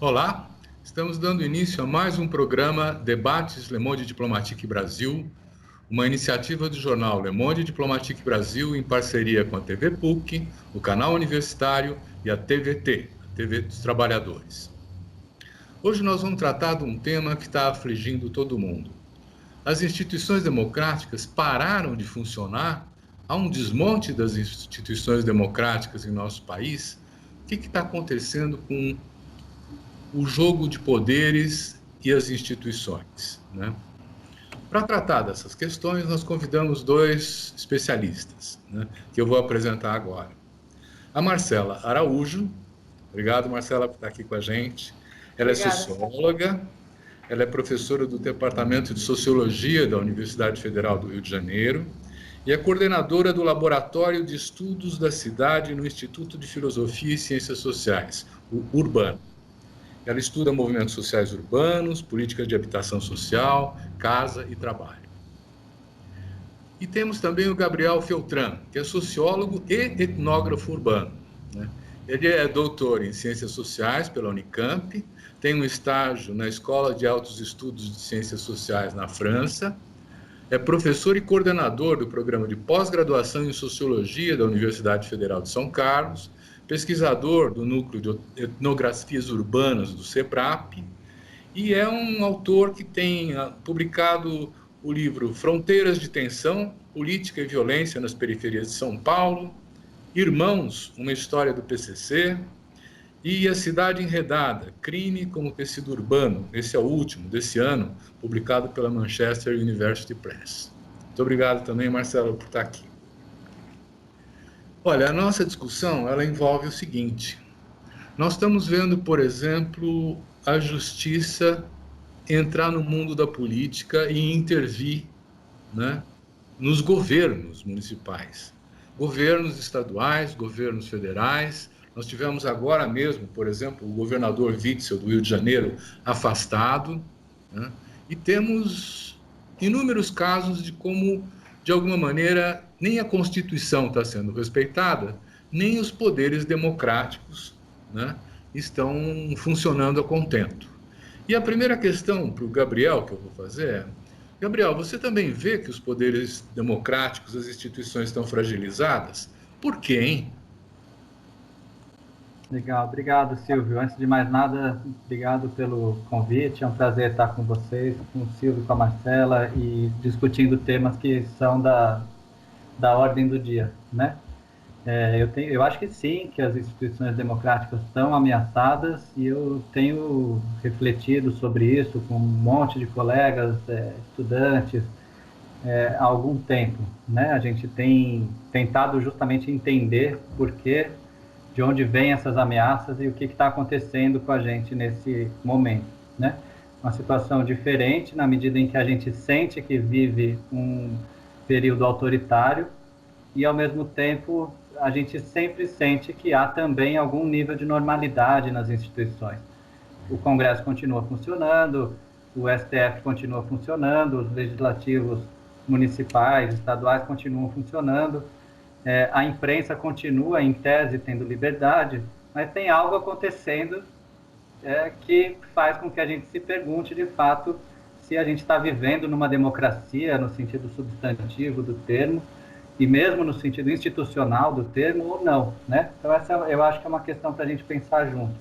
Olá, estamos dando início a mais um programa Debates Le Monde Diplomatique Brasil, uma iniciativa do jornal Le Monde Diplomatique Brasil em parceria com a TV PUC, o Canal Universitário e a TVT, a TV dos Trabalhadores. Hoje nós vamos tratar de um tema que está afligindo todo mundo. As instituições democráticas pararam de funcionar? Há um desmonte das instituições democráticas em nosso país? O que está acontecendo com o jogo de poderes e as instituições, né? Para tratar dessas questões, nós convidamos dois especialistas, né, que eu vou apresentar agora. A Marcela Araújo. Obrigado, Marcela, por estar aqui com a gente. Ela Obrigada. É socióloga, ela é professora do Departamento de Sociologia da Universidade Federal do Rio de Janeiro e é coordenadora do Laboratório de Estudos da Cidade no Instituto de Filosofia e Ciências Sociais, o Urbano. Ela estuda movimentos sociais urbanos, políticas de habitação social, casa e trabalho. E temos também o Gabriel Feltran, que é sociólogo e etnógrafo urbano, né? Ele é doutor em Ciências Sociais pela Unicamp, tem um estágio na Escola de Altos Estudos de Ciências Sociais na França, é professor e coordenador do programa de pós-graduação em Sociologia da Universidade Federal de São Carlos, pesquisador do Núcleo de Etnografias Urbanas do CEPRAP, e é um autor que tem publicado o livro Fronteiras de Tensão, Política e Violência nas Periferias de São Paulo, Irmãos, uma história do PCC, e A Cidade Enredada, Crime como Tecido Urbano. Esse é o último desse ano, publicado pela Manchester University Press. Muito obrigado também, Marcelo, por estar aqui. Olha, a nossa discussão ela envolve o seguinte. Nós estamos vendo, por exemplo, a justiça entrar no mundo da política e intervir, né, nos governos municipais, governos estaduais, governos federais. Nós tivemos agora mesmo, por exemplo, o governador Witzel do Rio de Janeiro afastado, né, e temos inúmeros casos de como, de alguma maneira, nem a Constituição está sendo respeitada, nem os poderes democráticos, né, estão funcionando a contento. E a primeira questão para o Gabriel que eu vou fazer é: Gabriel, você também vê que os poderes democráticos, as instituições estão fragilizadas? Por quê, hein? Legal, obrigado, Silvio. Antes de mais nada, obrigado pelo convite. É um prazer estar com vocês, com o Silvio, com a Marcela, e discutindo temas que são da ordem do dia, né? Eu acho que sim, que as instituições democráticas estão ameaçadas, e eu tenho refletido sobre isso com um monte de colegas, estudantes, há algum tempo, né? A gente tem tentado justamente entender por que, de onde vêm essas ameaças e o que está acontecendo com a gente nesse momento, né? Uma situação diferente na medida em que a gente sente que vive um período autoritário e, ao mesmo tempo, a gente sempre sente que há também algum nível de normalidade nas instituições. O Congresso continua funcionando, o STF continua funcionando, os legislativos municipais, estaduais continuam funcionando, a imprensa continua, em tese, tendo liberdade, mas tem algo acontecendo que faz com que a gente se pergunte, de fato, se a gente está vivendo numa democracia, no sentido substantivo do termo, e mesmo no sentido institucional do termo, ou não, né? Então, essa eu acho que é uma questão para a gente pensar junto.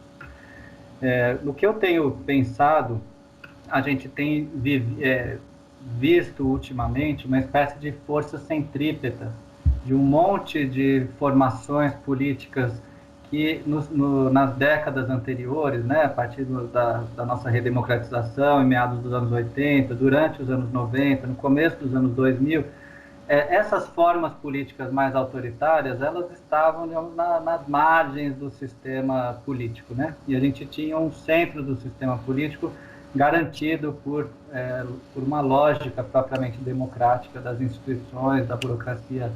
No que eu tenho pensado, a gente tem visto ultimamente uma espécie de força centrípeta, de um monte de formações políticas que nas décadas anteriores, né, a partir da nossa redemocratização, em meados dos anos 80, durante os anos 90, no começo dos anos 2000, essas formas políticas mais autoritárias, elas estavam, digamos, nas margens do sistema político, né? E a gente tinha um centro do sistema político garantido por uma lógica propriamente democrática das instituições, da burocracia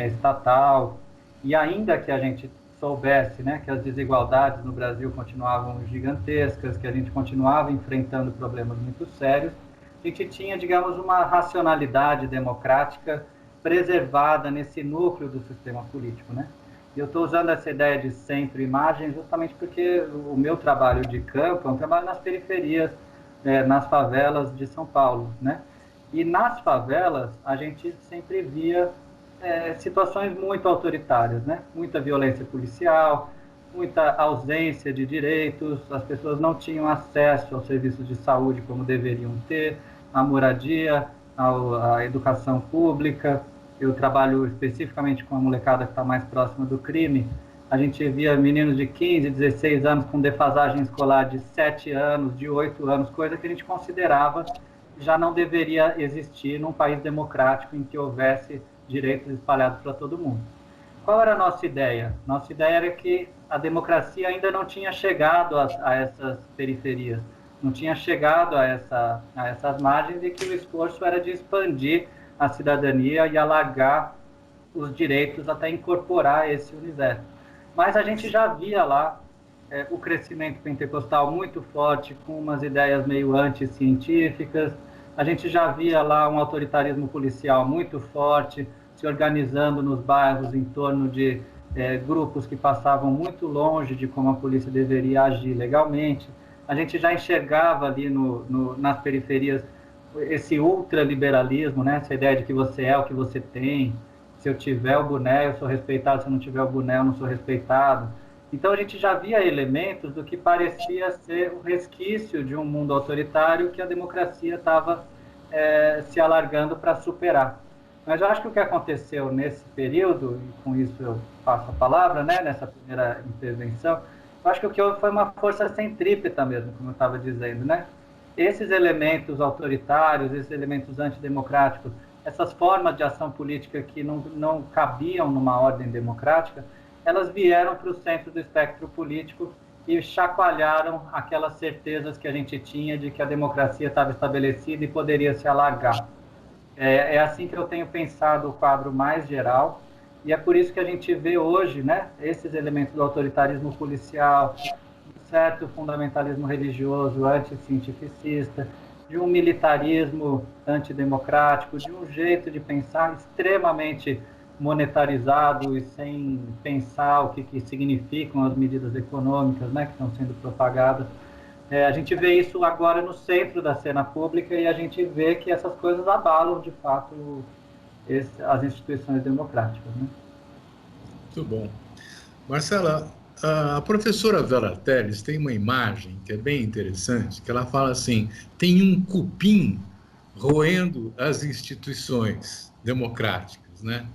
estatal. E ainda que a gente soubesse, né, que as desigualdades no Brasil continuavam gigantescas, que a gente continuava enfrentando problemas muito sérios, a gente tinha, digamos, uma racionalidade democrática preservada nesse núcleo do sistema político, né? E eu estou usando essa ideia de centro e margem justamente porque o meu trabalho de campo é um trabalho nas periferias, nas favelas de São Paulo, né? E nas favelas a gente sempre via situações muito autoritárias, né? Muita violência policial, muita ausência de direitos, as pessoas não tinham acesso aos serviços de saúde como deveriam ter, à moradia, à educação pública. Eu trabalho especificamente com a molecada que está mais próxima do crime. A gente via meninos de 15, 16 anos com defasagem escolar de 7 anos, de 8 anos, coisa que a gente considerava já não deveria existir num país democrático em que houvesse direitos espalhados para todo mundo. Qual era a nossa ideia? Nossa ideia era que a democracia ainda não tinha chegado a essas periferias, não tinha chegado a essas margens, e que o esforço era de expandir a cidadania e alargar os direitos até incorporar esse universo. Mas a gente já via lá o crescimento pentecostal muito forte, com umas ideias meio anticientíficas. A gente já via lá um autoritarismo policial muito forte, se organizando nos bairros em torno de grupos que passavam muito longe de como a polícia deveria agir legalmente. A gente já enxergava ali nas periferias esse ultraliberalismo, né? Essa ideia de que você é o que você tem. Se eu tiver o boné, eu sou respeitado. Se eu não tiver o boné, eu não sou respeitado. Então a gente já via elementos do que parecia ser o resquício de um mundo autoritário que a democracia estava se alargando para superar. Mas eu acho que o que aconteceu nesse período, e com isso eu passo a palavra, né, nessa primeira intervenção, eu acho que o que houve foi uma força centrípeta mesmo, como eu estava dizendo, né? Esses elementos autoritários, esses elementos antidemocráticos, essas formas de ação política que não cabiam numa ordem democrática, elas vieram para o centro do espectro político e chacoalharam aquelas certezas que a gente tinha de que a democracia estava estabelecida e poderia se alargar. É assim que eu tenho pensado o quadro mais geral, e é por isso que a gente vê hoje, né, esses elementos do autoritarismo policial, um certo fundamentalismo religioso anticientificista, de um militarismo antidemocrático, de um jeito de pensar extremamente monetarizado e sem pensar o que significam as medidas econômicas, né, que estão sendo propagadas. A gente vê isso agora no centro da cena pública, e a gente vê que essas coisas abalam, de fato, as instituições democráticas, né? Muito bom. Marcela, a professora Vera Teles tem uma imagem que é bem interessante, que ela fala assim, tem um cupim roendo as instituições democráticas, né?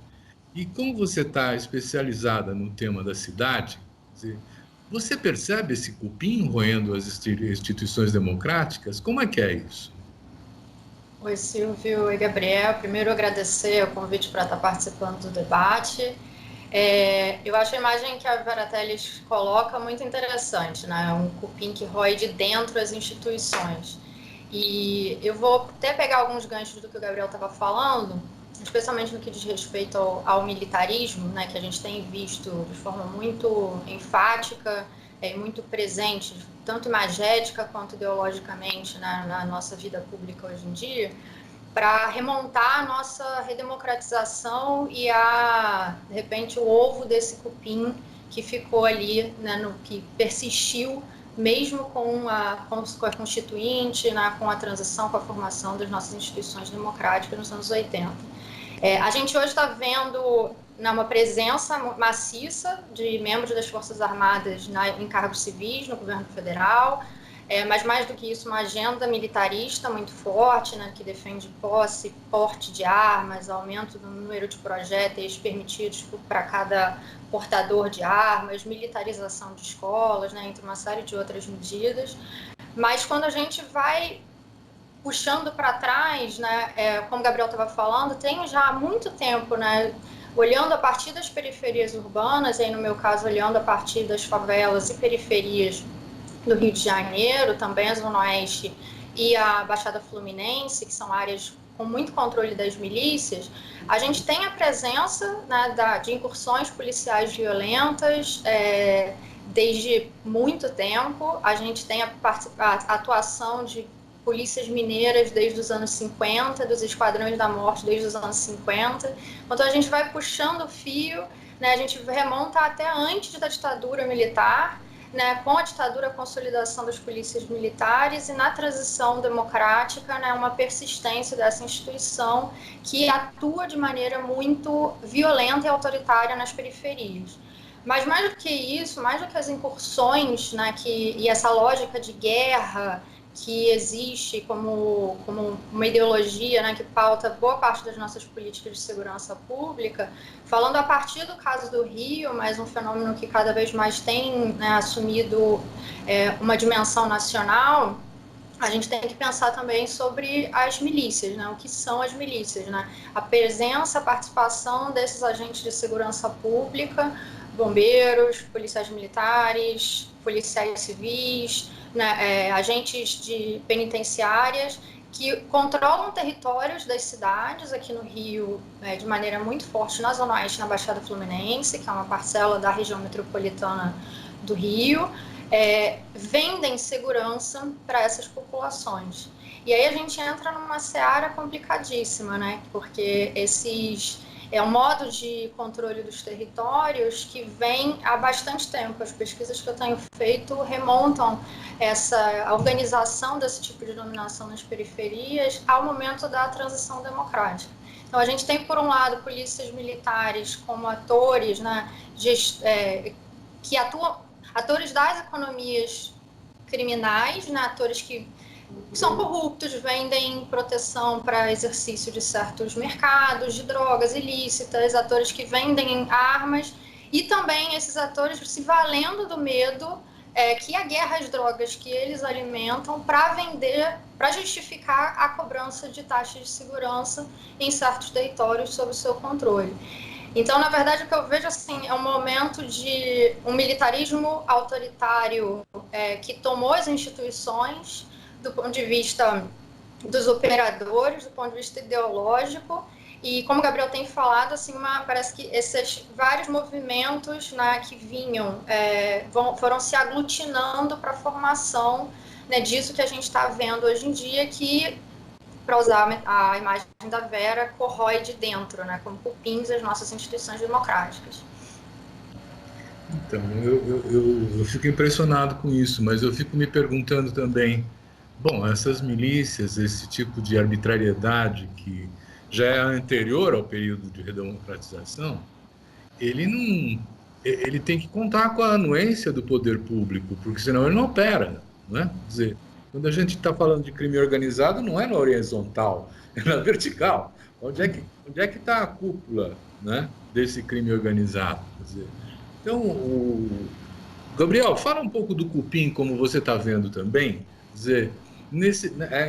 E como você está especializada no tema da cidade, você percebe esse cupim roendo as instituições democráticas? Como é que é isso? Oi, Silvio e Gabriel. Primeiro, agradecer o convite para estar participando do debate. Eu acho a imagem que a Vera Teles coloca muito interessante, né? Um cupim que rói de dentro as instituições. E eu vou até pegar alguns ganchos do que o Gabriel estava falando, especialmente no que diz respeito ao militarismo, né, que a gente tem visto de forma muito enfática e muito presente, tanto imagética quanto ideologicamente, né, na nossa vida pública hoje em dia, para remontar a nossa redemocratização e de repente, o ovo desse cupim que ficou ali, né, que persistiu mesmo com a Constituinte, né, com a transição, com a formação das nossas instituições democráticas nos anos 80. A gente hoje está vendo uma presença maciça de membros das Forças Armadas em cargos civis no governo federal, mas mais do que isso, uma agenda militarista muito forte, né, que defende posse, porte de armas, aumento do número de projéteis permitidos para cada portador de armas, militarização de escolas, né, entre uma série de outras medidas. Mas quando a gente vai puxando para trás, né, como o Gabriel estava falando, tem já há muito tempo, né, olhando a partir das periferias urbanas, aí no meu caso olhando a partir das favelas e periferias do Rio de Janeiro, também a Zona Oeste e a Baixada Fluminense, que são áreas com muito controle das milícias, a gente tem a presença, né, de incursões policiais violentas desde muito tempo. A gente tem a atuação de polícias mineiras desde os anos 50, dos esquadrões da morte desde os anos 50. Então a gente vai puxando o fio, né, a gente remonta até antes da ditadura militar, né, com a ditadura, a consolidação das polícias militares e na transição democrática, né, uma persistência dessa instituição que atua de maneira muito violenta e autoritária nas periferias. Mas mais do que isso, mais do que as incursões, né, e essa lógica de guerra que existe como uma ideologia, né, que pauta boa parte das nossas políticas de segurança pública, falando a partir do caso do Rio, mas um fenômeno que cada vez mais tem, né, assumido uma dimensão nacional, a gente tem que pensar também sobre as milícias, né? O que são as milícias, né? A presença, a participação desses agentes de segurança pública, bombeiros, policiais militares, policiais civis, né? Agentes de penitenciárias que controlam territórios das cidades, aqui no Rio, de maneira muito forte, na Zona Oeste, na Baixada Fluminense, que é uma parcela da região metropolitana do Rio, vendem segurança para essas populações. E aí a gente entra numa seara complicadíssima, né? Porque é um modo de controle dos territórios que vem há bastante tempo. As pesquisas que eu tenho feito remontam a organização desse tipo de dominação nas periferias ao momento da transição democrática. Então a gente tem, por um lado, polícias militares como atores, né, que atuam, atores das economias criminais, né, atores que são corruptos, vendem proteção para exercício de certos mercados de drogas ilícitas, atores que vendem armas, e também esses atores se valendo do medo que a guerra às drogas que eles alimentam para vender, para justificar a cobrança de taxas de segurança em certos territórios sob o seu controle. Então, na verdade, o que eu vejo assim, é um momento de um militarismo autoritário que tomou as instituições do ponto de vista dos operadores, do ponto de vista ideológico, e como o Gabriel tem falado, assim, parece que esses vários movimentos, né, que vinham, foram se aglutinando para a formação, né, disso que a gente está vendo hoje em dia, que, para usar a imagem da Vera, corrói de dentro, né, como cupins as nossas instituições democráticas. Então, eu fico impressionado com isso, mas eu fico me perguntando também, bom, essas milícias, esse tipo de arbitrariedade que já é anterior ao período de redemocratização, ele tem que contar com a anuência do poder público, porque senão ele não opera, não é? Quer dizer, quando a gente está falando de crime organizado, não é na horizontal, é na vertical. Onde é que está a cúpula, né, desse crime organizado? Quer dizer, então, Gabriel, fala um pouco do cupim, como você está vendo também. Quer dizer,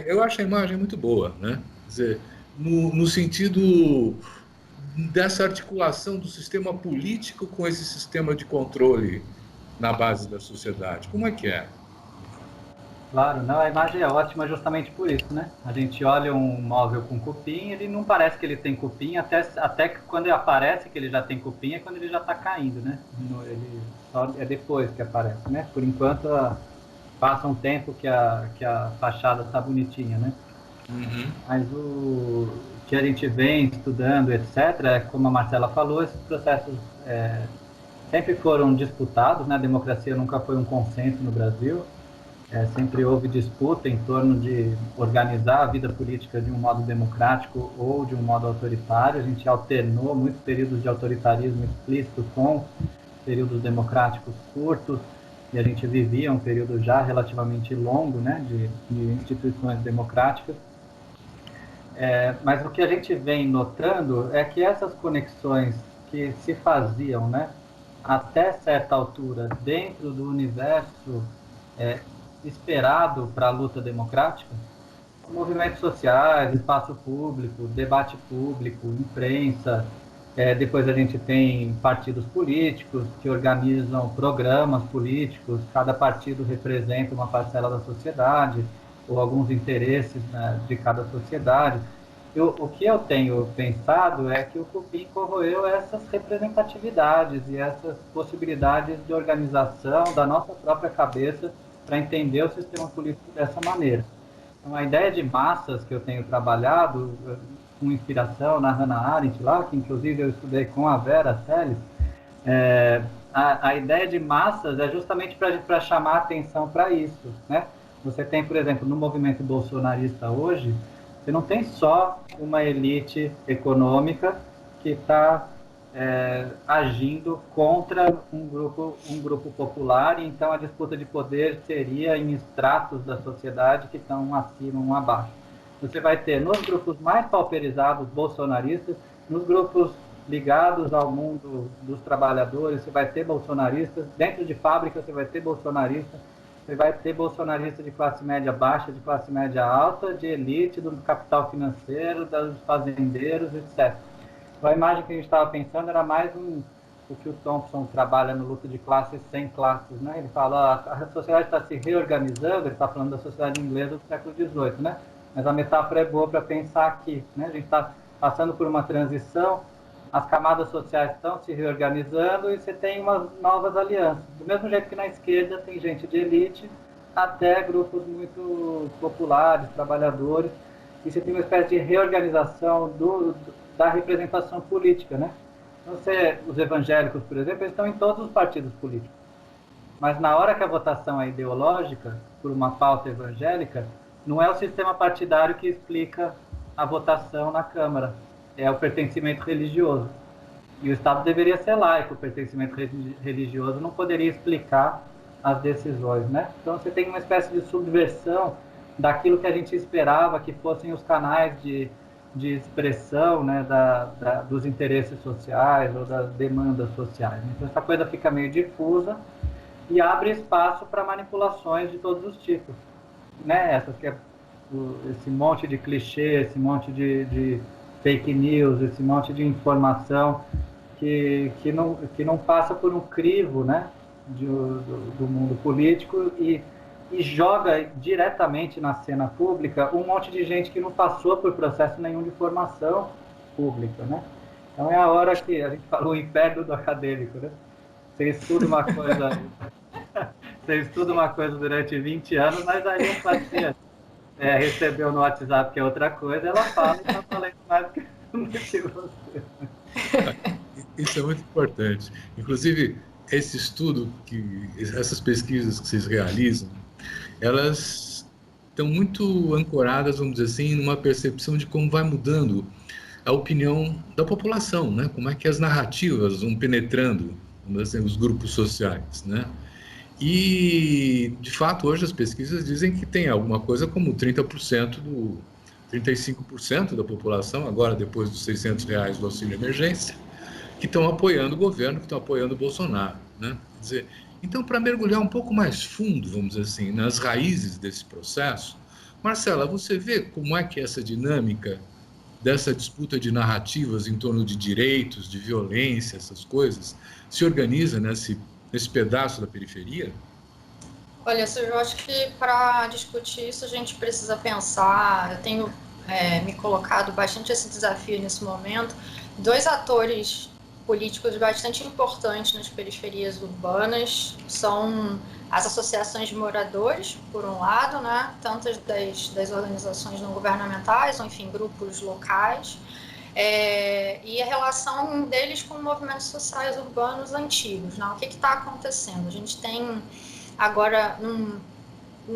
eu acho a imagem muito boa, né? Quer dizer, no sentido dessa articulação do sistema político com esse sistema de controle na base da sociedade. Como é que é? Claro, não, a imagem é ótima justamente por isso, né? A gente olha um móvel com cupim, ele não parece que ele tem cupim, até que quando ele aparece que ele já tem cupim é quando ele já está caindo, né? É depois que aparece, né? Por enquanto, passa um tempo que a fachada está bonitinha, né? Uhum. Mas o que a gente vem estudando, etc., como a Marcela falou, esses processos sempre foram disputados, né? A democracia nunca foi um consenso no Brasil. Sempre houve disputa em torno de organizar a vida política de um modo democrático ou de um modo autoritário. A gente alternou muitos períodos de autoritarismo explícito com períodos democráticos curtos, e a gente vivia um período já relativamente longo, né, de instituições democráticas. Mas o que a gente vem notando é que essas conexões que se faziam, né, até certa altura dentro do universo esperado para a luta democrática, movimentos sociais, espaço público, debate público, imprensa, depois a gente tem partidos políticos que organizam programas políticos, cada partido representa uma parcela da sociedade, ou alguns interesses, né, de cada sociedade. O que eu tenho pensado é que o cupim corroeu essas representatividades e essas possibilidades de organização da nossa própria cabeça para entender o sistema político dessa maneira. Então, a ideia de massas que eu tenho trabalhado, com inspiração na Hannah Arendt, lá, que inclusive eu estudei com a Vera Teles, A ideia de massas é justamente para chamar atenção para isso, né? Você tem, por exemplo, no movimento bolsonarista hoje, você não tem só uma elite econômica que está agindo contra um grupo popular, e então a disputa de poder seria em estratos da sociedade que estão um acima, um abaixo. Você vai ter nos grupos mais pauperizados bolsonaristas, nos grupos ligados ao mundo dos trabalhadores, você vai ter bolsonaristas, dentro de fábricas você vai ter bolsonaristas, você vai ter bolsonaristas de classe média baixa, de classe média alta, de elite, do capital financeiro, dos fazendeiros, etc. Então, a imagem que a gente estava pensando era mais o que o Thompson trabalha no Luta de Classes sem classes, né? Ele fala, a sociedade está se reorganizando, ele está falando da sociedade inglesa do século XVIII, né? Mas a metáfora é boa para pensar aqui, né? A gente está passando por uma transição, as camadas sociais estão se reorganizando e você tem umas novas alianças. Do mesmo jeito que na esquerda tem gente de elite até grupos muito populares, trabalhadores, e você tem uma espécie de reorganização da representação política, né? Então, os evangélicos, por exemplo, eles estão em todos os partidos políticos. Mas na hora que a votação é ideológica, por uma pauta evangélica, não é o sistema partidário que explica a votação na Câmara, é o pertencimento religioso. E o Estado deveria ser laico, o pertencimento religioso não poderia explicar as decisões, né? Então você tem uma espécie de subversão daquilo que a gente esperava que fossem os canais de expressão, né, dos interesses sociais ou das demandas sociais. Então essa coisa fica meio difusa e abre espaço para manipulações de todos os tipos, né? Esse monte de clichê, esse monte de fake news, esse monte de informação que não passa por um crivo, né, do mundo político e joga diretamente na cena pública um monte de gente que não passou por processo nenhum de formação pública, né? Então é a hora que a gente falou o inferno do acadêmico, né? Você estuda uma coisa durante 20 anos, mas aí um paciente recebeu no WhatsApp que é outra coisa, ela fala e está falando mais do que você. Isso é muito importante. Inclusive, esse estudo, essas pesquisas que vocês realizam, elas estão muito ancoradas, vamos dizer assim, numa percepção de como vai mudando a opinião da população, né? Como é que as narrativas vão penetrando, vamos dizer assim, os grupos sociais, né? E, de fato, hoje as pesquisas dizem que tem alguma coisa como 35% da população, agora depois dos R$600 do auxílio emergência, que estão apoiando o governo, que estão apoiando o Bolsonaro, né? Quer dizer, então, para mergulhar um pouco mais fundo, vamos dizer assim, nas raízes desse processo, Marcela, você vê como é que essa dinâmica dessa disputa de narrativas em torno de direitos, de violência, essas coisas, se organiza nesse pedaço da periferia? Olha, eu acho que para discutir isso a gente precisa pensar, eu tenho me colocado bastante esse desafio nesse momento, dois atores políticos bastante importantes nas periferias urbanas são as associações de moradores, por um lado, né, tantas das organizações não governamentais, ou enfim, grupos locais, e a relação deles com movimentos sociais urbanos antigos, né? O que está acontecendo? A gente tem agora,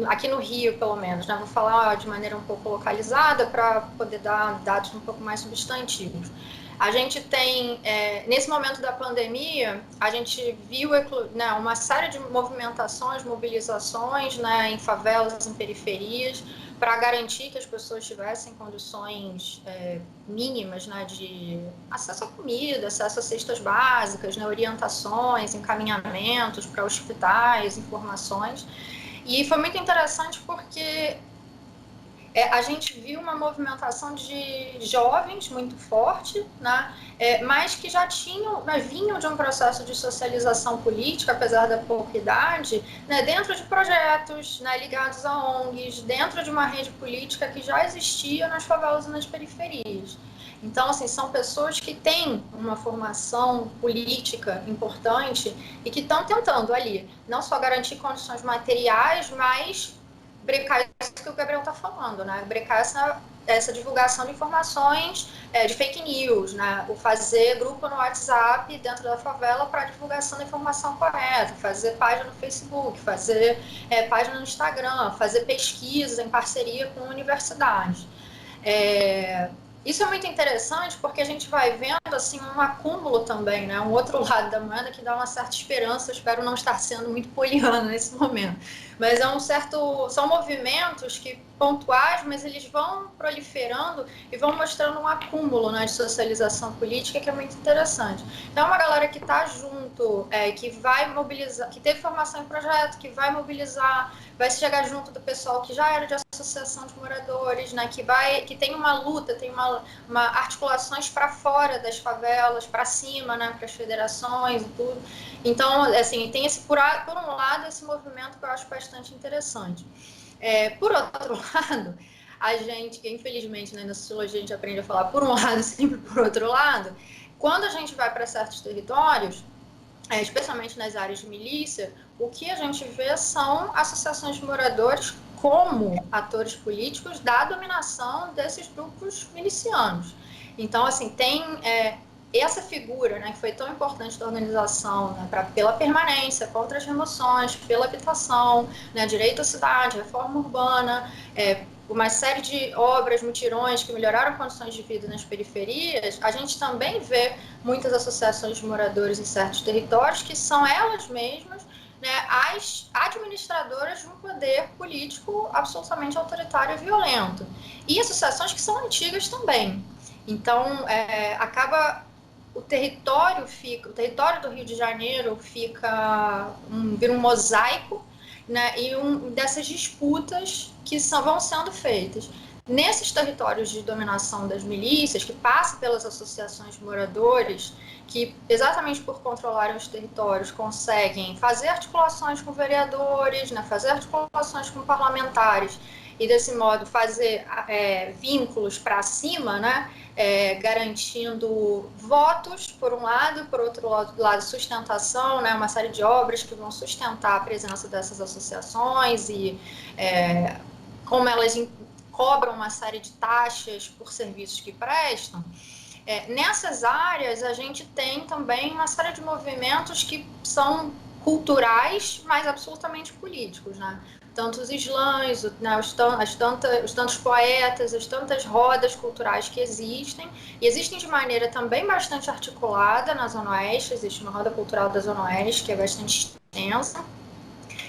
aqui no Rio, pelo menos, né? Vou falar de maneira um pouco localizada para poder dar dados um pouco mais substantivos. A gente tem, nesse momento da pandemia, a gente viu, né, uma série de movimentações, mobilizações, né, em favelas, em periferias, para garantir que as pessoas tivessem condições mínimas, né, de acesso à comida, acesso a cestas básicas, né, orientações, encaminhamentos para hospitais, informações. E foi muito interessante porque a gente viu uma movimentação de jovens muito forte, né, mas que já vinham de um processo de socialização política, apesar da pouca idade, né, dentro de projetos, né, ligados a ONGs, dentro de uma rede política que já existia nas favelas e nas periferias. Então, assim, são pessoas que têm uma formação política importante e que estão tentando ali, não só garantir condições materiais, mas brecar isso que o Gabriel está falando, né? Brecar essa essa divulgação de informações de fake news, né? O fazer grupo no WhatsApp dentro da favela para divulgação da informação correta, fazer página no Facebook, fazer página no Instagram, fazer pesquisas em parceria com universidades. Isso é muito interessante porque a gente vai vendo assim, um acúmulo também, né? Um outro lado da moeda que dá uma certa esperança. Eu espero não estar sendo muito poliana nesse momento. Mas são movimentos que pontuais, mas eles vão proliferando e vão mostrando um acúmulo, né, de socialização política que é muito interessante. Então, é uma galera que está junto, que vai mobilizar, que teve formação em projeto, que vai mobilizar, vai chegar junto do pessoal que já era de associação de moradores, né, que tem uma luta, tem uma articulações para fora das favelas, para cima, né, para as federações e tudo. Então, assim, tem por um lado esse movimento que eu acho bastante interessante. Por outro lado, a gente, que infelizmente, né, na sociologia a gente aprende a falar por um lado sempre por outro lado, quando a gente vai para certos territórios, especialmente nas áreas de milícia, o que a gente vê são associações de moradores como atores políticos da dominação desses grupos milicianos. Então, assim, tem essa figura, né, que foi tão importante da organização, né, pela permanência, contra as remoções, pela habitação, né, direito à cidade, reforma urbana, uma série de obras, mutirões que melhoraram condições de vida nas periferias. A gente também vê muitas associações de moradores em certos territórios que são elas mesmas, né, as administradoras de um poder político absolutamente autoritário e violento. E associações que são antigas também. Então, o território do Rio de Janeiro vira um mosaico, né, e dessas disputas que vão sendo feitas. Nesses territórios de dominação das milícias, que passa pelas associações de moradores, que exatamente por controlarem os territórios conseguem fazer articulações com vereadores, né, fazer articulações com parlamentares, e desse modo fazer vínculos para cima, né, garantindo votos, por um lado, por outro lado sustentação, né, uma série de obras que vão sustentar a presença dessas associações e como elas cobram uma série de taxas por serviços que prestam. Nessas áreas, a gente tem também uma série de movimentos que são culturais, mas absolutamente políticos, né? Tanto os slams, né, os tantos poetas, as tantas rodas culturais que existem, e existem de maneira também bastante articulada na Zona Oeste. Existe uma roda cultural da Zona Oeste que é bastante extensa,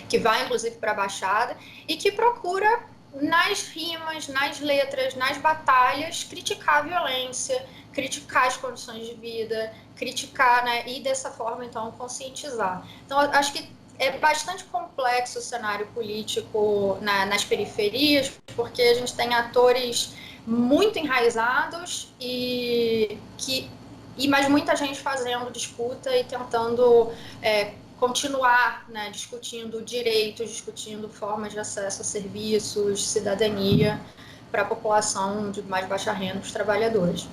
que vai inclusive para a Baixada, e que procura, nas rimas, nas letras, nas batalhas, criticar a violência, criticar as condições de vida, criticar, né, e dessa forma, então, conscientizar. Então, acho que é bastante complexo o cenário político nas periferias, porque a gente tem atores muito enraizados mas muita gente fazendo disputa e tentando continuar, né, discutindo direitos, discutindo formas de acesso a serviços, cidadania para a população de mais baixa renda, os trabalhadores.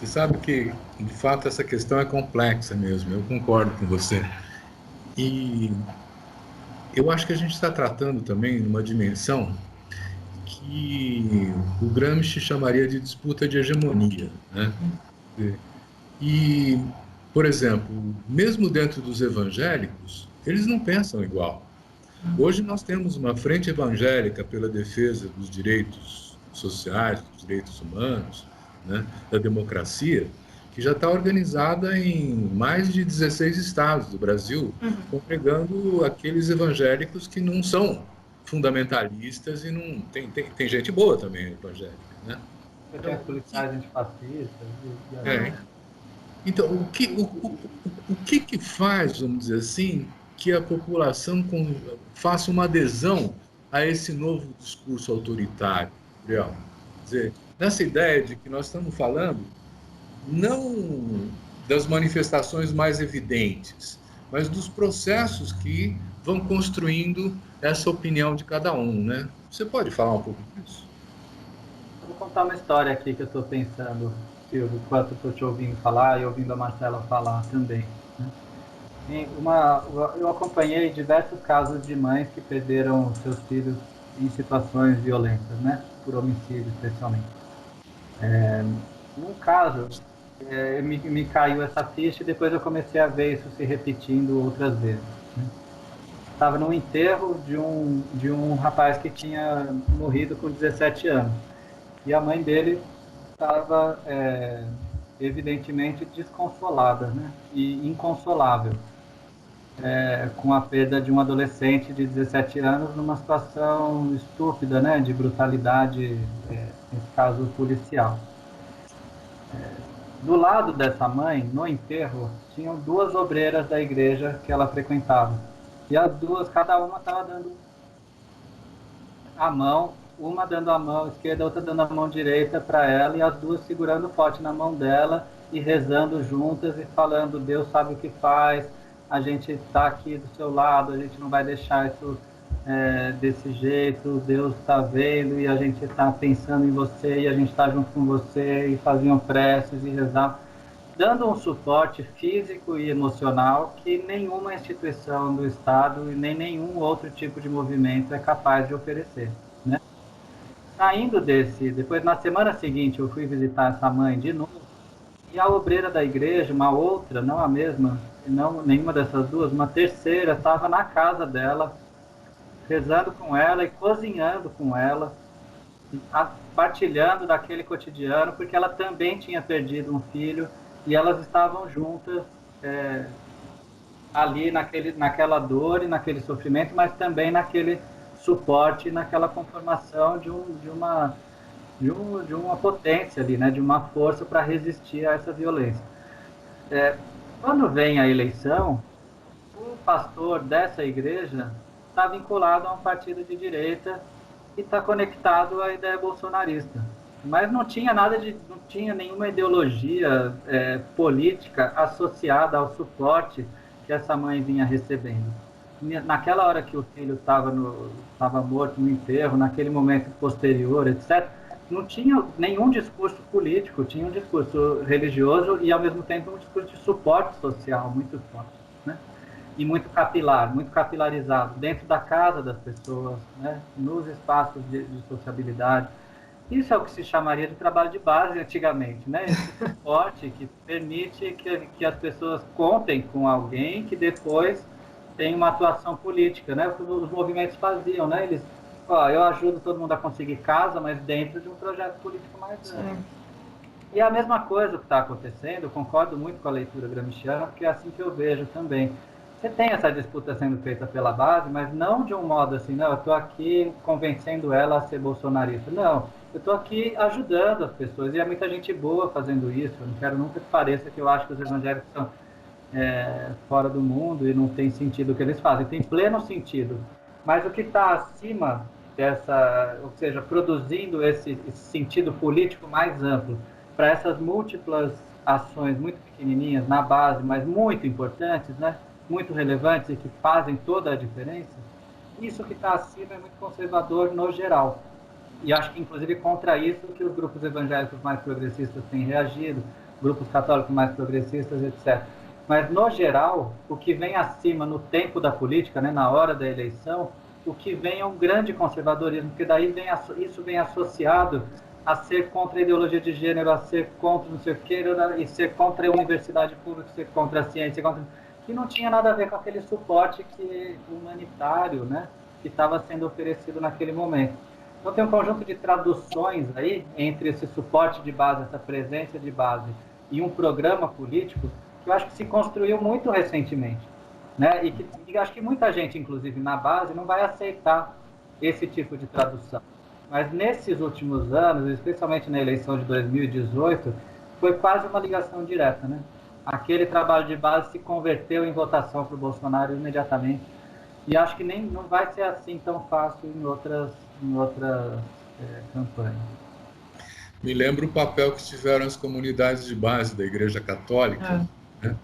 Você sabe que, de fato, essa questão é complexa mesmo, eu concordo com você. E eu acho que a gente está tratando também numa dimensão que o Gramsci chamaria de disputa de hegemonia, né? E, por exemplo, mesmo dentro dos evangélicos, eles não pensam igual. Hoje nós temos uma frente evangélica pela defesa dos direitos sociais, dos direitos humanos, né, da democracia, que já está organizada em mais de 16 estados do Brasil, congregando aqueles evangélicos que não são fundamentalistas e não tem gente boa também evangélica, né? Tem policiais antifascistas. Então, o que faz, vamos dizer assim, que a população faça uma adesão a esse novo discurso autoritário, Gabriel? Quer dizer, nessa ideia de que nós estamos falando não das manifestações mais evidentes, mas dos processos que vão construindo essa opinião de cada um, né? Você pode falar um pouco disso? Vou contar uma história aqui que eu estou pensando, Silvio, enquanto estou te ouvindo falar e ouvindo a Marcela falar também, né? Eu acompanhei diversos casos de mães que perderam seus filhos em situações violentas, né? Por homicídio, especialmente. Num caso, me caiu essa ficha e depois eu comecei a ver isso se repetindo outras vezes. Estava num enterro de um rapaz que tinha morrido com 17 anos. E a mãe dele estava, evidentemente, desconsolada, né? E inconsolável, com a perda de um adolescente de 17 anos numa situação estúpida, né? De brutalidade, nesse caso, policial. Do lado dessa mãe, no enterro, tinham duas obreiras da igreja que ela frequentava. E as duas, cada uma estava dando a mão, uma dando a mão esquerda, outra dando a mão direita para ela, e as duas segurando forte na mão dela e rezando juntas e falando: Deus sabe o que faz, a gente está aqui do seu lado, a gente não vai deixar isso desse jeito, Deus está vendo e a gente está pensando em você e a gente está junto com você, e faziam preces e rezavam, dando um suporte físico e emocional que nenhuma instituição do Estado e nem nenhum outro tipo de movimento é capaz de oferecer, né? Saindo depois na semana seguinte eu fui visitar essa mãe de novo, e a obreira da igreja, uma outra, não a mesma, não nenhuma dessas duas, uma terceira, estava na casa dela, rezando com ela e cozinhando com ela, partilhando daquele cotidiano, porque ela também tinha perdido um filho, e elas estavam juntas ali naquela dor e naquele sofrimento, mas também naquele suporte, naquela conformação de uma potência ali, né, de uma força para resistir a essa violência. Quando vem a eleição, o pastor dessa igreja está vinculado a um partido de direita e está conectado à ideia bolsonarista. Mas não tinha não tinha nenhuma ideologia política associada ao suporte que essa mãe vinha recebendo. Naquela hora que o filho estava morto no enterro, naquele momento posterior, etc., não tinha nenhum discurso político, tinha um discurso religioso e, ao mesmo tempo, um discurso de suporte social muito forte, né? E muito capilar, muito capilarizado, dentro da casa das pessoas, né? Nos espaços de sociabilidade. Isso é o que se chamaria de trabalho de base antigamente, né? Esse suporte que permite que as pessoas contem com alguém que depois tem uma atuação política, né? Os movimentos faziam, né? Eles, eu ajudo todo mundo a conseguir casa, mas dentro de um projeto político mais grande. E a mesma coisa que está acontecendo, eu concordo muito com a leitura gramsciana, porque é assim que eu vejo também. Você tem essa disputa sendo feita pela base, mas não de um modo assim, não, eu estou aqui convencendo ela a ser bolsonarista. Não, eu estou aqui ajudando as pessoas, e há muita gente boa fazendo isso. Eu não quero nunca que pareça que eu acho que os evangélicos são fora do mundo e não tem sentido o que eles fazem. Tem pleno sentido. Mas o que está acima dessa, ou seja, produzindo esse sentido político mais amplo para essas múltiplas ações muito pequenininhas na base, mas muito importantes, né? Muito relevantes e que fazem toda a diferença, isso que está acima é muito conservador no geral. E acho que, inclusive, contra isso que os grupos evangélicos mais progressistas têm reagido, grupos católicos mais progressistas, etc. Mas, no geral, o que vem acima no tempo da política, né, na hora da eleição, o que vem é um grande conservadorismo, porque daí isso vem associado a ser contra a ideologia de gênero, a ser contra não sei o quê, e ser contra a universidade pública, ser contra a ciência, que não tinha nada a ver com aquele suporte humanitário, né, que estava sendo oferecido naquele momento. Então tem um conjunto de traduções aí entre esse suporte de base, essa presença de base e um programa político que eu acho que se construiu muito recentemente, né? E acho que muita gente, inclusive na base, não vai aceitar esse tipo de tradução. Mas nesses últimos anos, especialmente na eleição de 2018, foi quase uma ligação direta, né? Aquele trabalho de base se converteu em votação para o Bolsonaro imediatamente. E acho que não vai ser assim tão fácil em outras campanhas. Me lembro o papel que tiveram as comunidades de base da Igreja Católica, né,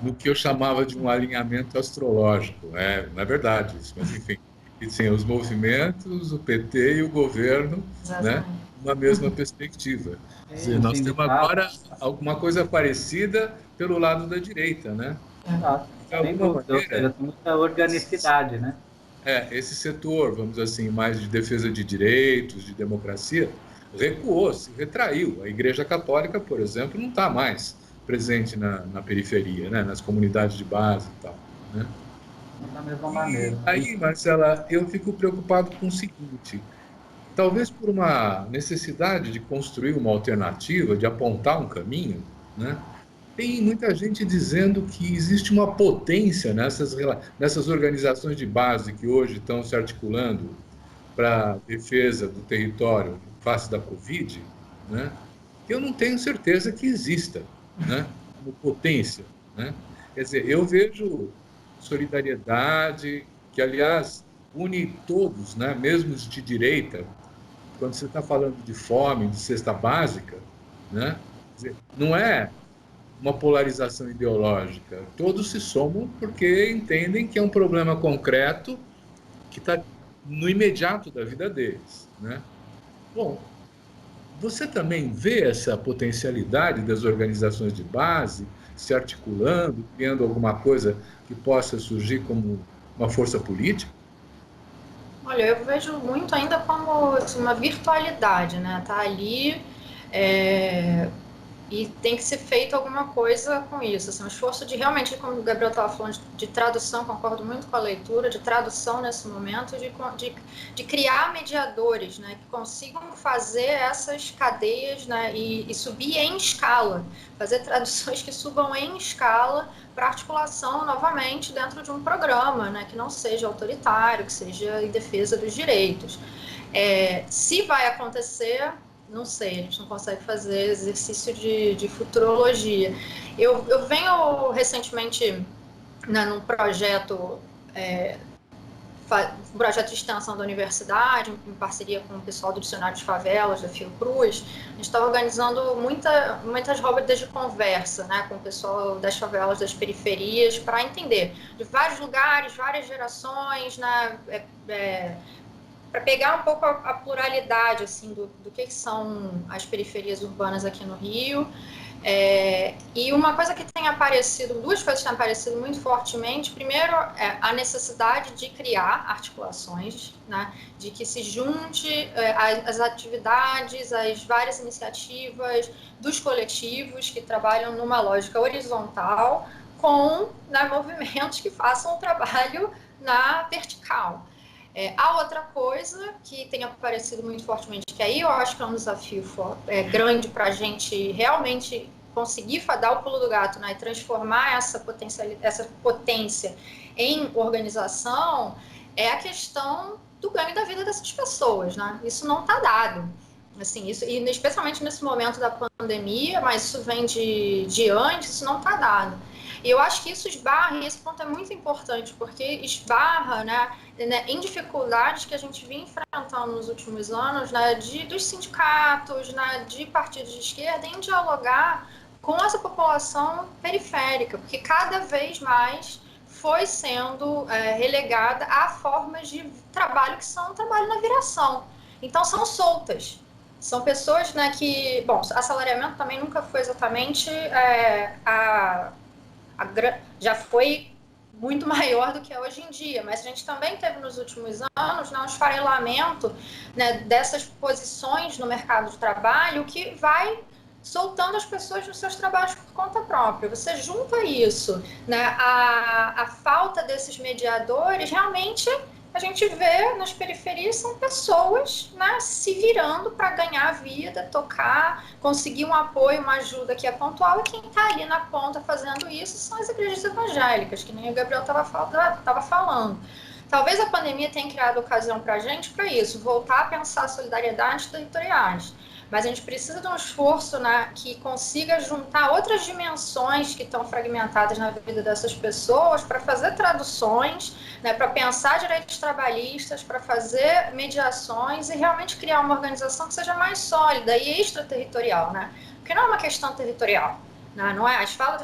no que eu chamava de um alinhamento astrológico. Não é verdade isso, mas enfim. E sim, os movimentos, o PT e o governo, né, uma mesma perspectiva. Quer dizer, nós temos agora alguma coisa parecida pelo lado da direita, né? Sem dúvida, ou seja, tem muita organicidade, né? esse setor, vamos dizer assim, mais de defesa de direitos, de democracia, recuou, se retraiu. A Igreja Católica, por exemplo, não está mais presente na periferia, né? Nas comunidades de base e tal, né? Da mesma maneira. Aí, Marcela, eu fico preocupado com o seguinte: talvez por uma necessidade de construir uma alternativa, de apontar um caminho, né? Tem muita gente dizendo que existe uma potência nessas organizações de base que hoje estão se articulando para a defesa do território face da Covid, né? Que eu não tenho certeza que exista, né? Como potência, né? Quer dizer, eu vejo solidariedade, que aliás une todos, né? Mesmo os de direita, quando você está falando de fome, de cesta básica, né? Quer dizer, não é uma polarização ideológica. Todos se somam porque entendem que é um problema concreto que está no imediato da vida deles, né? Bom, você também vê essa potencialidade das organizações de base se articulando, criando alguma coisa que possa surgir como uma força política? Olha, eu vejo muito ainda como assim, uma virtualidade, né? Tá ali e tem que ser feito alguma coisa com isso. Assim, um esforço de realmente, como o Gabriel estava falando, de tradução, concordo muito com a leitura, de tradução nesse momento, de criar mediadores, né? Que consigam fazer essas cadeias, né? E subir em escala, fazer traduções que subam em escala para articulação novamente dentro de um programa, né, que não seja autoritário, que seja em defesa dos direitos. Se vai acontecer, não sei, a gente não consegue fazer exercício de futurologia. Eu venho recentemente, né, num projeto um projeto de extensão da universidade, em parceria com o pessoal do Dicionário de Favelas, da Fiocruz. A gente estava organizando muitas rodas de conversa, né, com o pessoal das favelas, das periferias, para entender de vários lugares, várias gerações, né, para pegar um pouco a pluralidade assim, do que são as periferias urbanas aqui no Rio. E uma coisa que tem aparecido, duas coisas que têm aparecido muito fortemente. Primeiro, a necessidade de criar articulações, né, de que se junte as atividades, as várias iniciativas dos coletivos que trabalham numa lógica horizontal com, né, movimentos que façam o trabalho na vertical. A outra coisa que tem aparecido muito fortemente, que aí eu acho que é um desafio grande para a gente realmente conseguir dar o pulo do gato, né, e transformar essa potência em organização, é a questão do ganho da vida dessas pessoas, né? Isso não está dado. Assim, e especialmente nesse momento da pandemia, mas isso vem de antes, isso não está dado. E eu acho que isso esbarra, e esse ponto é muito importante, porque esbarra, né, em dificuldades que a gente vinha enfrentando nos últimos anos, né, dos sindicatos, né, de partidos de esquerda, em dialogar com essa população periférica, porque cada vez mais foi sendo relegada a formas de trabalho que são trabalho na viração. Então, são soltas. São pessoas, né, que... Bom, assalariamento também nunca foi exatamente já foi muito maior do que é hoje em dia, mas a gente também teve nos últimos anos, né, um esfarelamento, né, dessas posições no mercado de trabalho que vai soltando as pessoas nos seus trabalhos por conta própria. Você junta isso, né, a falta desses mediadores, realmente a gente vê nas periferias são pessoas, né, se virando para ganhar a vida, tocar, conseguir um apoio, uma ajuda que é pontual, e quem está ali na ponta fazendo isso são as igrejas evangélicas, que nem o Gabriel estava falando. Talvez a pandemia tenha criado ocasião para a gente para isso, voltar a pensar solidariedades territoriais. Mas a gente precisa de um esforço, né, que consiga juntar outras dimensões que estão fragmentadas na vida dessas pessoas para fazer traduções, né, para pensar direitos trabalhistas, para fazer mediações e realmente criar uma organização que seja mais sólida e extraterritorial, né? Porque não é uma questão territorial, né? Não é? A gente fala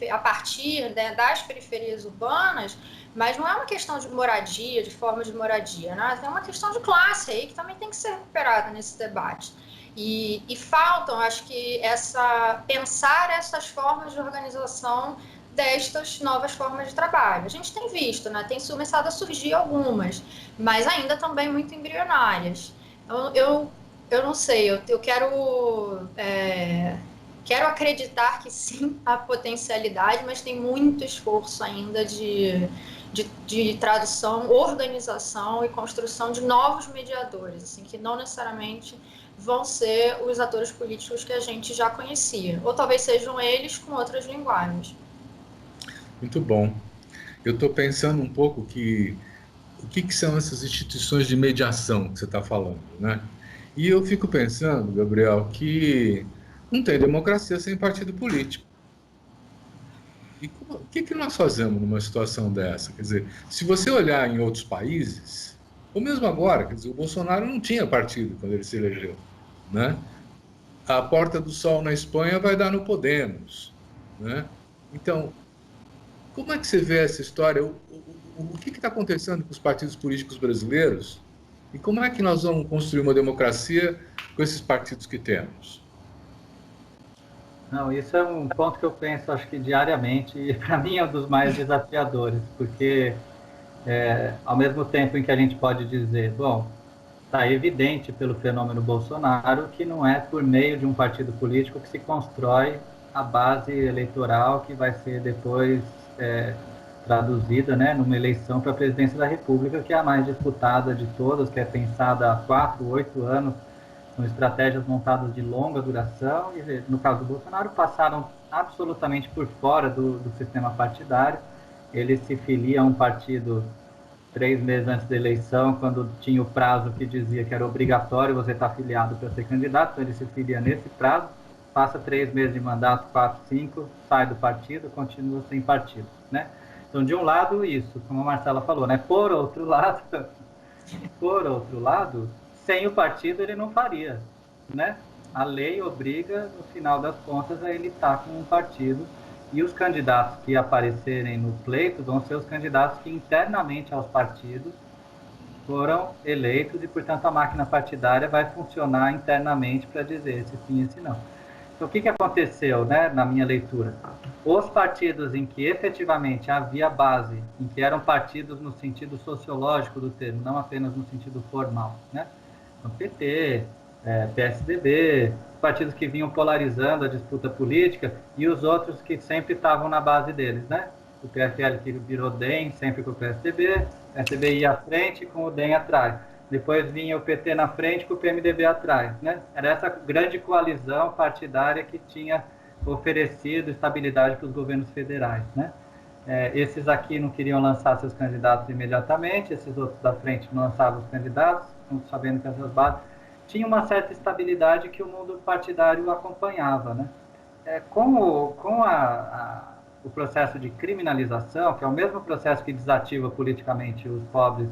a partir, né, das periferias urbanas, mas não é uma questão de moradia, de forma de moradia, né? Tem uma questão de classe aí que também tem que ser recuperada nesse debate. E faltam, acho que, pensar essas formas de organização destas novas formas de trabalho. A gente tem visto, né? Tem começado a surgir algumas, mas ainda também muito embrionárias. Eu não sei, eu quero acreditar que sim, há potencialidade, mas tem muito esforço ainda de tradução, organização e construção de novos mediadores, assim, que não necessariamente vão ser os atores políticos que a gente já conhecia, ou talvez sejam eles com outras linguagens. Muito bom. Eu estou pensando um pouco o que são essas instituições de mediação que você está falando, né? E eu fico pensando, Gabriel, que não tem democracia sem partido político. E o que nós fazemos numa situação dessa? Quer dizer, se você olhar em outros países, ou mesmo agora, quer dizer, o Bolsonaro não tinha partido quando ele se elegeu, né? A Porta do Sol na Espanha vai dar no Podemos, né? Então, como é que você vê essa história? O que está acontecendo com os partidos políticos brasileiros? E como é que nós vamos construir uma democracia com esses partidos que temos? Não, isso é um ponto que eu penso, acho que diariamente, e para mim é um dos mais desafiadores, porque ao mesmo tempo em que a gente pode dizer, bom, está evidente pelo fenômeno Bolsonaro que não é por meio de um partido político que se constrói a base eleitoral que vai ser depois traduzida, né, numa eleição para a presidência da República, que é a mais disputada de todas, que é pensada há 4, 8 anos, são estratégias montadas de longa duração, e no caso do Bolsonaro passaram absolutamente por fora do sistema partidário. Ele se filia a um partido 3 meses antes da eleição, quando tinha o prazo que dizia que era obrigatório você estar filiado para ser candidato, então ele se filia nesse prazo, passa 3 meses de mandato, 4, 5, sai do partido, continua sem partido, né? Então, de um lado, isso, como a Marcela falou, né? Por outro lado, sem o partido ele não faria, né? A lei obriga, no final das contas, a ele estar com um partido, e os candidatos que aparecerem no pleito vão ser os candidatos que internamente aos partidos foram eleitos, e, portanto, a máquina partidária vai funcionar internamente para dizer esse sim e esse não. Então, o que aconteceu, né, na minha leitura? Os partidos em que efetivamente havia base, em que eram partidos no sentido sociológico do termo, não apenas no sentido formal, né? Então, PT, PSDB, partidos que vinham polarizando a disputa política, e os outros que sempre estavam na base deles, né? O PFL que virou DEM, sempre com o PSDB, o PSDB ia à frente com o DEM atrás. Depois vinha o PT na frente com o PMDB atrás, né? Era essa grande coalizão partidária que tinha oferecido estabilidade para os governos federais, né? Esses aqui não queriam lançar seus candidatos imediatamente, esses outros da frente não lançavam os candidatos, sabendo que essas bases tinham uma certa estabilidade que o mundo partidário acompanhava, né? Com o processo de criminalização, que é o mesmo processo que desativa politicamente os pobres